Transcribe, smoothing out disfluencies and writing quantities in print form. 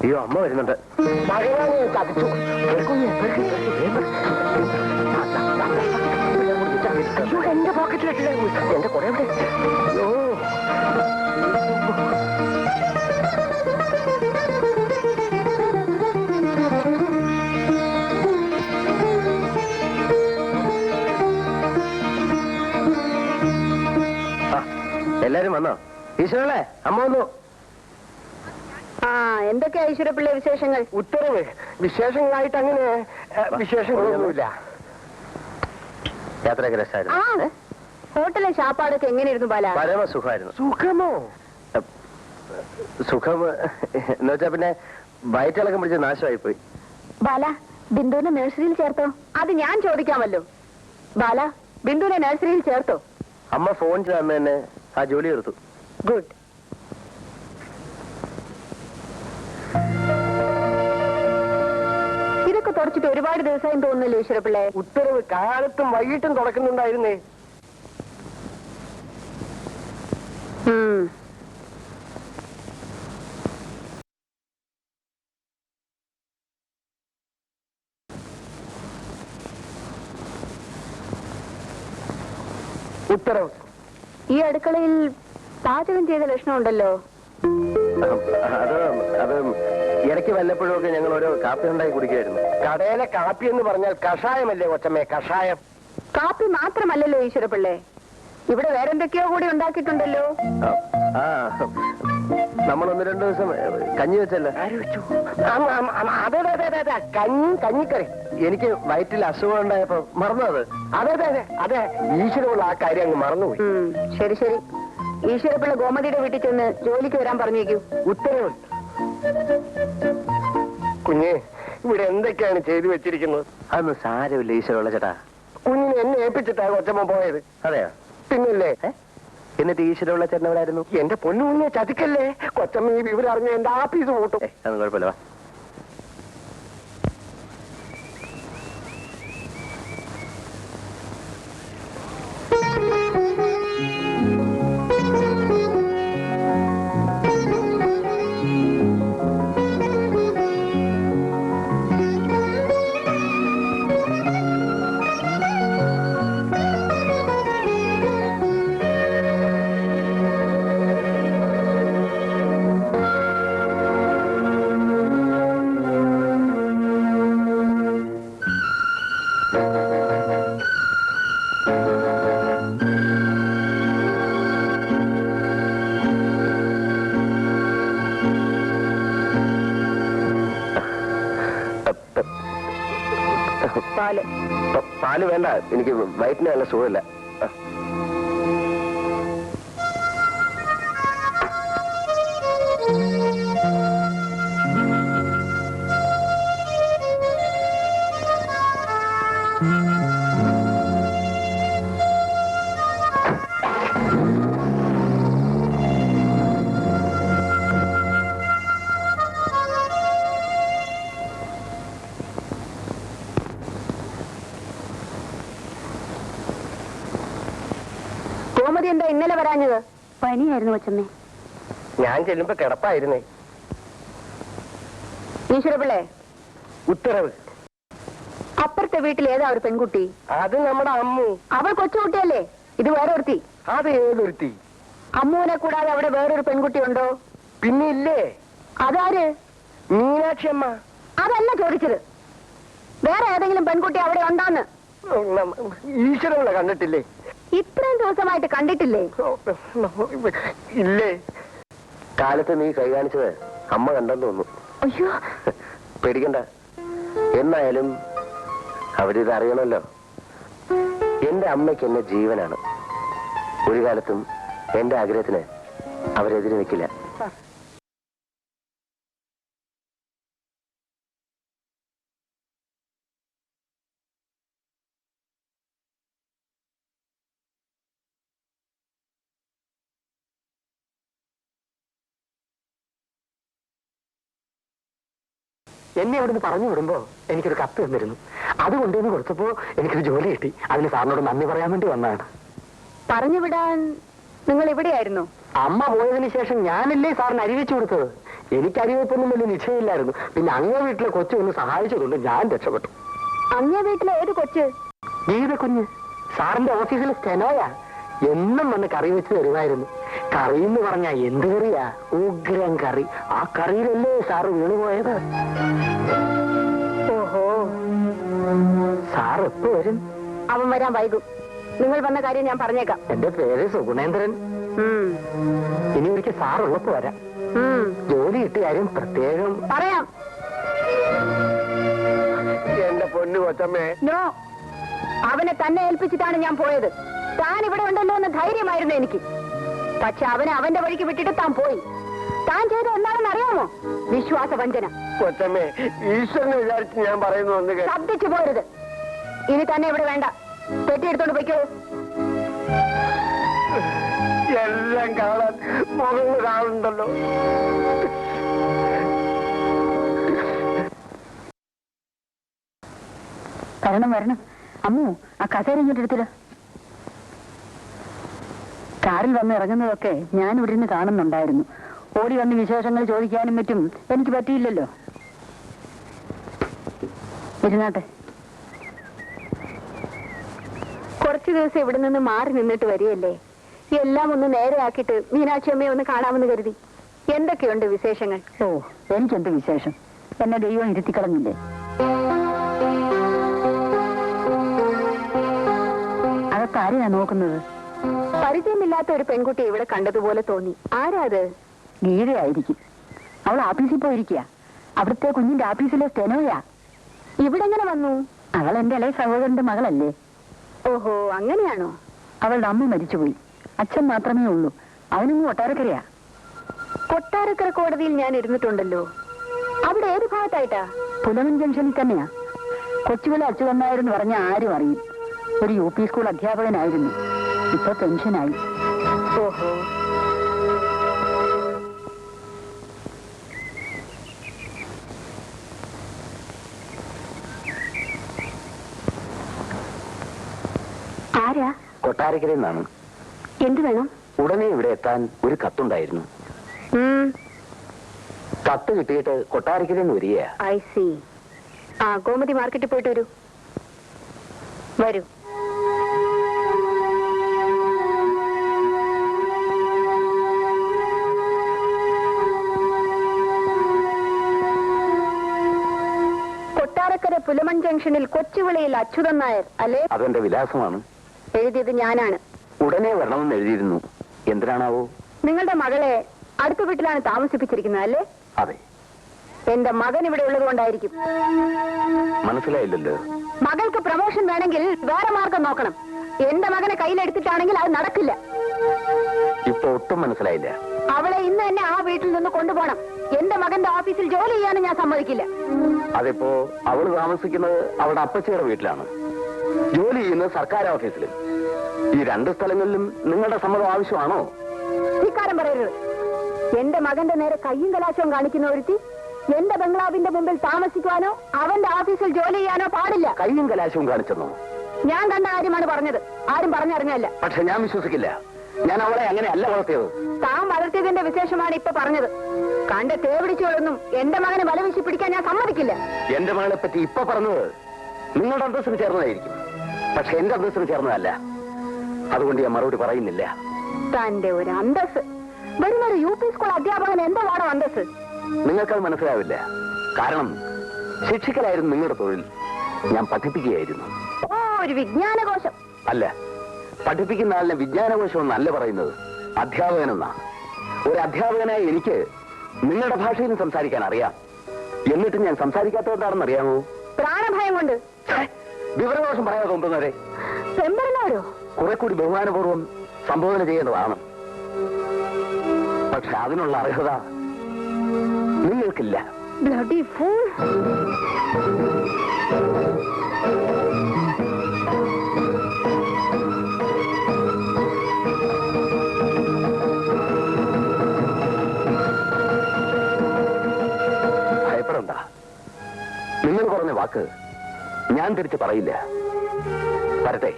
അയ്യോ അമ്മ വരുന്നുണ്ട്. എന്റെ പോക്കറ്റിലിട്ടില്ലേ എന്റെ കുറെ എവിടെ? അയ്യോ എല്ലാരും വന്നോ? ഈശ്വരല്ലേ അമ്മ വന്നു. എന്തൊക്കെയാ ഈശ്വരപ്പിള്ള വിശേഷങ്ങൾ? ഉത്തരവ് വിശേഷങ്ങളായിട്ട് അങ്ങനെ വിശേഷങ്ങളൊന്നുമില്ല. യാത്രയൊക്കെ രസമായിരുന്നു. ഹോട്ടലിലെ ശാപ്പാടൊക്കെ എങ്ങനെയായിരുന്നു ബാല? പരമസുഖമായിരുന്നു. സുഖമോ? സുഖം എന്ന് വെച്ചാ പിന്നെ വയറ്റിളക്കം പിടിച്ച് നാശമായി പോയി. ബാല ബിന്ദുവിനെ നഴ്സറിയിൽ ചേർത്തോ? അത് ഞാൻ ചോദിക്കാമല്ലോ. ബാല ബിന്ദുവിനെ നഴ്സറിയിൽ ചേർത്തോ? അമ്മ ഫോൺ ചെയ്ത് അന്ന് തന്നെ ആ ജോലി തീർത്തു. ഗുഡ്. ഇതൊക്കെ തുടച്ചിട്ട് ഒരുപാട് ദിവസമായി തോന്നുന്നില്ലേ ഈശ്വരപ്പിള്ളേ? ഉത്തരവ് കാലത്തും വൈകിട്ടും തുടക്കുന്നുണ്ടായിരുന്നേ. ഉത്തരവ് ഈ അടുക്കളയിൽ പാചകം ചെയ്ത ലക്ഷണമുണ്ടല്ലോ. അത് ഇടയ്ക്ക് വല്ലപ്പോഴും ഒക്കെ ഞങ്ങൾ ഓരോ കാപ്പി ഉണ്ടാക്കി കുടിക്കുമായിരുന്നു. കടയിലെ കാപ്പി എന്ന് പറഞ്ഞാൽ കഷായമല്ലേ കൊച്ചമ്മേ? കഷായം. കാപ്പി മാത്രമല്ലല്ലോ ഈശ്വരപ്പിള്ളേ, ഇവിടെ വേറെന്തൊക്കെയോ കൂടി ഉണ്ടാക്കിയിട്ടുണ്ടല്ലോ. നമ്മൾ 1-2 ദിവസം കഞ്ഞി വെച്ചല്ലോ. അതെ കഞ്ഞിക്കറി. എനിക്ക് വയറ്റിൽ അസുഖം ഉണ്ടായപ്പോ മറന്നു. അതെ ഈശ്വരമുള്ള ആ കാര്യം അങ്ങ് മറന്നുപോയി. ശരി ശരി. ഈശ്വരപ്പിള്ള ഗോമതിയുടെ വീട്ടിൽ ചെന്ന് ജോലിക്ക് വരാൻ പറഞ്ഞേക്കൂ. ഉത്തരവ്. കുഞ്ഞെ ഇവിടെ എന്തൊക്കെയാണ് ചെയ്തു വെച്ചിരിക്കുന്നത്? അതൊന്നും സാരമില്ല ഈശ്വരമുള്ള ചേട്ടാ. കുഞ്ഞിനെ എന്നെ ഏൽപ്പിച്ചിട്ടാ കൊച്ചമ്മ പോയത്. അതെയോ? പിന്നല്ലേ. എന്നിട്ട് ഈശ്വരമുള്ള ചേട്ടൻ എവിടെയായിരുന്നു? എന്റെ പൊന്നു കുഞ്ഞെ ചതിക്കല്ലേ. കൊച്ചമ്മ ഈ വിവരം അറിഞ്ഞ എന്റെ ആഫീസ് കൂട്ടും. അതൊന്നും കുഴപ്പമില്ല. പാല് വേണ്ട, എനിക്ക് വയറ്റിന് നല്ല സുഖമില്ല. ഗോമതി എന്താ ഇന്നലെ വരാഞ്ഞത്? പനിയായിരുന്നു കൊച്ചമ്മേ. ഞാൻ ചെല്ലുമ്പോ കിടപ്പായിരുന്നേ. ഈശ്വരപിള്ളേ. ഉത്തരവ്. അപ്പുറത്തെ വീട്ടിൽ ഏതാ ഒരു പെൺകുട്ടി? അത് നമ്മുടെ അമ്മു. അവൾ കൊച്ചുകുട്ടിയല്ലേ? ഇത് വേറെ ഒരുത്തി. അത് ഏതൊരുത്തി? അമ്മുവിനെ കൂടാതെ അവിടെ വേറൊരു പെൺകുട്ടി ഉണ്ടോ? പിന്നെ ഇല്ലേ. അതാര്? മീനാക്ഷി അമ്മ. അതല്ല ചോദിച്ചത്, വേറെ ഏതെങ്കിലും പെൺകുട്ടി അവിടെ ഉണ്ടോന്ന്. ഈശ്വരമുള്ള കണ്ടിട്ടില്ലേ? ഇത്രയും ദിവസമായിട്ട് കണ്ടിട്ടില്ലേ? ഇല്ലേ. കാലത്ത് നീ കൈ കാണിച്ചത് അമ്മ കണ്ടെന്ന് തോന്നുന്നു. അയ്യോ പേടിക്കണ്ട. എന്നായാലും അവരിത് അറിയണമല്ലോ. എന്റെ അമ്മയ്ക്ക് എന്നെ ജീവനാണ്. ഒരു കാലത്തും എന്റെ ആഗ്രഹത്തിന് അവരെതിരെ നിൽക്കില്ല. എന്നെ അവിടുന്ന് പറഞ്ഞു വിടുമ്പോ എനിക്കൊരു കത്ത് തന്നിരുന്നു. അത് കൊണ്ടുവന്ന് കൊടുത്തപ്പോ എനിക്കൊരു ജോലി കിട്ടി. അതിന് സാറിനോട് നന്ദി പറയാൻ വേണ്ടി വന്നതാണ്. പറഞ്ഞു വിടാൻ നിങ്ങൾ ഇവിടെയായിരുന്നു? അമ്മ പോയതിനു ശേഷം ഞാനല്ലേ സാറിന് അരിവെച്ചു കൊടുത്തത്. എനിക്ക് അരിവെപ്പൊന്നും വലിയ നിശ്ചയമില്ലായിരുന്നു. പിന്നെ അങ്ങേ വീട്ടിലെ കൊച്ചു ഒന്ന് സഹായിച്ചതുകൊണ്ട് ഞാൻ രക്ഷപ്പെട്ടു. അങ്ങേ വീട്ടിലെ ഏത് കൊച്ച്? ഗീത കുഞ്ഞ് സാറിന്റെ ഓഫീസിലെ സ്റ്റെനോയാ. എന്നും വന്ന് കറി വെച്ച് തരുമായിരുന്നു. കറി എന്ന് പറഞ്ഞാ എന്ത് കറിയാ? ഉഗ്രം കറി. ആ കറിയിലല്ലേ സാറ് വീണുപോയത്. ഓഹോ, സാർ എപ്പോ വരും? അവൻ വരാൻ വൈകും. നിങ്ങൾ വന്ന കാര്യം ഞാൻ പറഞ്ഞേക്കാം. എന്റെ പേര് സുഗുണേന്ദ്രൻ. ഇനി ഒരിക്കൽ സാർ ഉള്ളപ്പോ വരാം. ജോലി കിട്ടിയ കാര്യം പ്രത്യേകം പറയാം. എന്റെ പൊന്നു കൊച്ചമ്മേ. നോ, അവനെ തന്നെ ഏൽപ്പിച്ചിട്ടാണ് ഞാൻ പോയത്. താൻ ഇവിടെ ഉണ്ടല്ലോ എന്ന ധൈര്യമായിരുന്നു എനിക്ക്. പക്ഷെ അവനെ അവന്റെ വഴിക്ക് വിട്ടിട്ട് താൻ പോയി. താൻ ചെയ്ത എന്താണെന്ന് അറിയാമോ? വിശ്വാസവഞ്ചന. കൊച്ചമ്മേ, ഈശ്വരനെ വിചാരിച്ച് ഞാൻ പറയുന്നു ഒന്ന് ശബ്ദിച്ചു പോരുത്. ഇനി തന്നെ ഇവിടെ വേണ്ട. പെട്ടിയെടുത്തോണ്ട് പോയിക്കോളൂ. എല്ലാം കാണാൻ മുകളിൽ കാണുന്നുണ്ടല്ലോ. വരണം വരണം. അമ്മു, ആ കസേര ഇങ്ങോട്ട് എടുത്തില്ല. കാറിൽ വന്ന് ഇറങ്ങുന്നതൊക്കെ ഞാൻ ഇവിടെ നിന്ന് കാണുന്നുണ്ടായിരുന്നു. ഓടി വന്ന് വിശേഷങ്ങൾ ചോദിക്കാനും പറ്റും എനിക്ക് പറ്റിയില്ലല്ലോ. ഇരുന്നാട്ടെ. കുറച്ചു ദിവസം ഇവിടെ നിന്ന് മാറി നിന്നിട്ട് വരികയല്ലേ. എല്ലാം ഒന്ന് നേരെയാക്കിയിട്ട് മീനാക്ഷി അമ്മയെ ഒന്ന് കാണാമെന്ന് കരുതി. എന്തൊക്കെയുണ്ട് വിശേഷങ്ങൾ? ഓ, എനിക്കെന്ത് വിശേഷം? എന്നെ ദൈവം ഇരുത്തിക്കളഞ്ഞില്ലേ. അതൊക്കെ ആരെയാ നോക്കുന്നത്? പരിചയമില്ലാത്ത ഒരു പെൺകുട്ടി ഇവിടെ കണ്ടതുപോലെ തോന്നി. ആരാ അത്? ഗീതയായിരിക്കും. അവൾ ആഫീസിൽ പോയിരിക്കുക. അവിടുത്തെ കുഞ്ഞിന്റെ ആഫീസിലെ സ്റ്റെനോയാ. ഇവിടെ എങ്ങനെ വന്നു? അവൾ എന്റെ ഇളയ സഹോദരന്റെ മകളല്ലേ. ഓഹോ, അങ്ങനെയാണോ? അവളുടെ അമ്മ മരിച്ചുപോയി. അച്ഛൻ മാത്രമേ ഉള്ളൂ. അവനൊന്നും കൊട്ടാരക്കരയാ. കൊട്ടാരക്കര കോടതിയിൽ ഞാൻ ഇരുന്നിട്ടുണ്ടല്ലോ. അവിടെ ഏത് ഭാഗത്തായിട്ടാ? പുലമൻ ജംഗ്ഷനിൽ തന്നെയാ. കൊച്ചുവിള അച്യുതന്നായിരുന്നു പറഞ്ഞ ആരും അറിയും. ഒരു UP സ്കൂൾ അധ്യാപകനായിരുന്നു. ഇപ്പൊ പെൻഷനായി. ഓഹോ. ആരാ? കൊട്ടാരക്കരയിൽ നിന്നാണ്. എന്ത് വേണം? ഉടനെ ഇവിടെ എത്താൻ ഒരു കത്തുണ്ടായിരുന്നു. കത്ത് കിട്ടിയിട്ട് കൊട്ടാരക്കരയിൽ നിന്ന് വരികയാ. I C. ആ, ഗോമതി മാർക്കറ്റിൽ പോയിട്ട് വരൂ. വരൂ. കൊട്ടാരക്കര പുലമൺ ജംഗ്ഷനിൽ കൊച്ചുവിളയിൽ അച്യുതൻ നായർ അല്ലേ? അതെന്റെ വിലാസമാണ്. എഴുതിയത് ഞാനാണ്. ഉടനെ വരണമെന്ന് എഴുതിയിരുന്നു. എന്തിനാണാവോ? നിങ്ങളുടെ മകളെ അടുത്ത വീട്ടിലാണ് താമസിപ്പിച്ചിരിക്കുന്നത് അല്ലേ? അതെ. എന്റെ മകൻ ഇവിടെ ഉള്ളത് കൊണ്ടായിരിക്കും. മനസ്സിലായില്ലല്ലോ. മകൾക്ക് പ്രമോഷൻ വേണമെങ്കിൽ വേറെ മാർഗം നോക്കണം. എന്റെ മകനെ കയ്യിലെടുത്തിട്ടാണെങ്കിൽ അത് നടക്കില്ല. ഇപ്പൊ ഒട്ടും മനസ്സിലായില്ല. അവളെ ഇന്ന് തന്നെ ആ വീട്ടിൽ നിന്ന് കൊണ്ടുപോകണം. എന്റെ മകന്റെ ഓഫീസിൽ ജോലി ചെയ്യാനും ഞാൻ സമ്മതിക്കില്ല. അതിപ്പോ അവള് താമസിക്കുന്നത് അവളുടെ അപ്പച്ചിയുടെ വീട്ടിലാണ്. ജോലി ചെയ്യുന്നത് സർക്കാർ ഓഫീസിലും. ഈ രണ്ട് സ്ഥലങ്ങളിലും നിങ്ങളുടെ സമ്മതം ആവശ്യമാണോ? ഇക്കാരം പറയരുത്. എന്റെ മകന്റെ നേരെ കയ്യും കലാശവും കാണിക്കുന്ന ഒരുത്തി എന്റെ ബംഗ്ലാവിന്റെ മുമ്പിൽ താമസിക്കുവാനോ അവന്റെ ഓഫീസിൽ ജോലി ചെയ്യാനോ പാടില്ല. കയ്യും കലാശവും കാണിച്ചെന്നോ? ഞാൻ കണ്ട കാര്യമാണ് പറഞ്ഞത്. ആരും പറഞ്ഞറിഞ്ഞല്ല. പക്ഷെ ഞാൻ വിശ്വസിക്കില്ല. ഞാൻ അവളെ അങ്ങനെ അല്ല വളർത്തിയത്. താൻ വളർത്തിയതിന്റെ വിശേഷമാണ് ഇപ്പൊ പറഞ്ഞത്. കണ്ട തേവിടിച്ചുകളൊന്നും എന്റെ മകനെ വലവിശി പിടിക്കാൻ ഞാൻ സമ്മതിക്കില്ല. എന്റെ മകളെ പറ്റി ഇപ്പൊ പറഞ്ഞത് നിങ്ങളുടെ അന്തസ്സിന് ചേർന്നതായിരിക്കും. പക്ഷെ എന്റെ അന്തസ്സിന് ചേർന്നതല്ല. അതുകൊണ്ട് ഞാൻ മറുപടി പറയുന്നില്ല. തന്റെ ഒരു അന്തസ്. വരുന്നൊരു UP സ്കൂൾ അധ്യാപകൻ എന്താ പാടോ അന്തസ്? നിങ്ങൾക്കത് മനസ്സിലാവില്ല. കാരണം ശിക്ഷിക്കലായിരുന്നു നിങ്ങളുടെ തൊഴിൽ. ഞാൻ പഠിപ്പിക്കുകയായിരുന്നു. ഓ, ഒരു വിജ്ഞാനകോശം. അല്ല, പഠിപ്പിക്കുന്ന ആളിനെ വിജ്ഞാനകോശം എന്നല്ല പറയുന്നത്, അധ്യാപകനെന്നാ. ഒരു അധ്യാപകനായി എനിക്ക് നിങ്ങളുടെ ഭാഷയിലും സംസാരിക്കാൻ അറിയാം. എന്നിട്ടും ഞാൻ സംസാരിക്കാത്തതെന്താണെന്ന് അറിയാമോ? പ്രാണഭയം കൊണ്ട്. വിവരദോഷം പറയാതെ തോന്നുന്നവരെ പെമ്പറന്നവരോ? കുറെ കൂടി ബഹുമാനപൂർവ്വം സംബോധന ചെയ്യേണ്ടതാണ്. പക്ഷെ അതിനുള്ള അർഹത നിങ്ങൾക്കില്ല. Bloody fool. ഭയപ്പെടണ്ട. നിങ്ങൾ പറഞ്ഞ വാക്ക് ഞാൻ തിരിച്ച് പറയില്ല. വരട്ടെ.